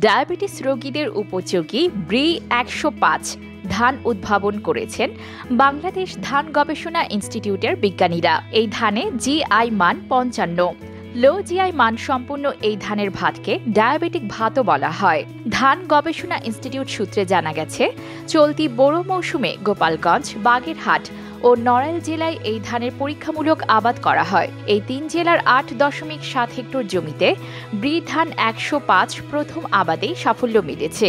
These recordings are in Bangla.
ডায়াবেটিস রোগীদের উপযোগী ব্রি ১০৫ ধান উদ্ভাবন করেছেন বাংলাদেশ ধান গবেষণা ইনস্টিটিউটের বিজ্ঞানীরা। এই ধানে জিআই মান ৫৫। লো জিআই মানসম্পন্ন এই ধানের ভাতকে ডায়াবেটিক ভাতও বলা হয়। ধান গবেষণা ইনস্টিটিউট সূত্রে জানা গেছে, চলতি বোরো মৌসুমে গোপালগঞ্জ, বাগেরহাট ও নড়াইল জেলায় এই ধানের পরীক্ষামূলক আবাদ করা হয়। এই ৩ জেলার ৮.৭ হেক্টর জমিতে ব্রি ধান ১০৫ প্রথম আবাদেই সাফল্য মিলেছে।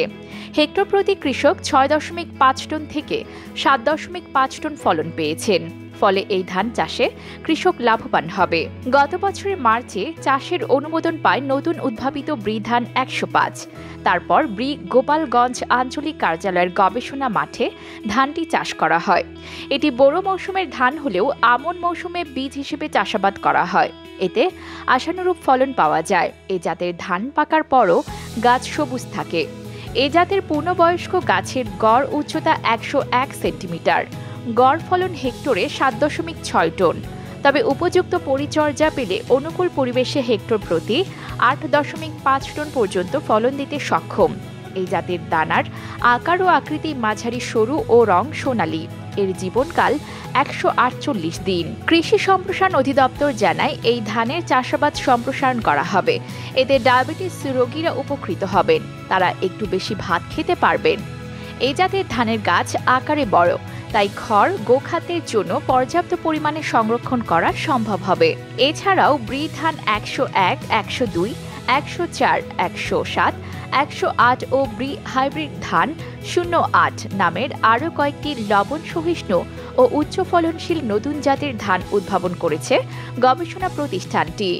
হেক্টর প্রতি কৃষক ৬.৫ টন থেকে ৭.৫ টন ফলন পেয়েছেন। ফলে এই ধান চাষে কৃষক লাভবান হবে। গত বছরের মার্চে চাষের অনুমোদন পায় নতুন উদ্ভাবিত ব্রি ধান ১০৫। তারপর ব্রি গোপালগঞ্জ আঞ্চলিক কার্যালয়ের গবেষণা মাঠে ধানটি চাষ করা হয়। এটি বোরো মৌসুমের ধান হলেও আমন মৌসুমে বীজ হিসেবে চাষাবাদ করা হয়। এতে আশানুরূপ ফলন পাওয়া যায়। এ জাতের ধান পাকার পরও গাছ সবুজ থাকে। এ জাতের পূর্ণবয়স্ক গাছের গড় উচ্চতা ১০১ সেন্টিমিটার। গড় ফলন হেক্টরে ৭.৬ টন। তবে উপযুক্ত পরিচর্যা পেলে অনুকূল পরিবেশে হেক্টর প্রতি ৮.৫ টন পর্যন্ত ফলন দিতে সক্ষম। এই জাতের দানার আকার ও আকৃতি মাঝারি সরু ও রং সোনালী। এর জীবনকাল ১৪৮ দিন। কৃষি সম্প্রসারণ অধিদপ্তর জানায়, এই ধানের চাষাবাদ সম্প্রসারণ করা হবে। এতে ডায়াবেটিস রোগীরা উপকৃত হবেন। তারা একটু বেশি ভাত খেতে পারবেন। এই জাতের ধানের গাছ আকারে বড়, তাই খড় গোখাদ্যের জন্য পর্যাপ্ত পরিমাণে সংরক্ষণ করা সম্ভব হবে। এছাড়াও ব্রি ধান ১০১, ১০২, ১০৪, ১০৭, ১০৮ ও ব্রি হাইব্রিড ধান ০৮ নামের আরও কয়েকটি লবণ সহিষ্ণু ও উচ্চ ফলনশীল নতুন জাতের ধান উদ্ভাবন করেছে গবেষণা প্রতিষ্ঠানটি।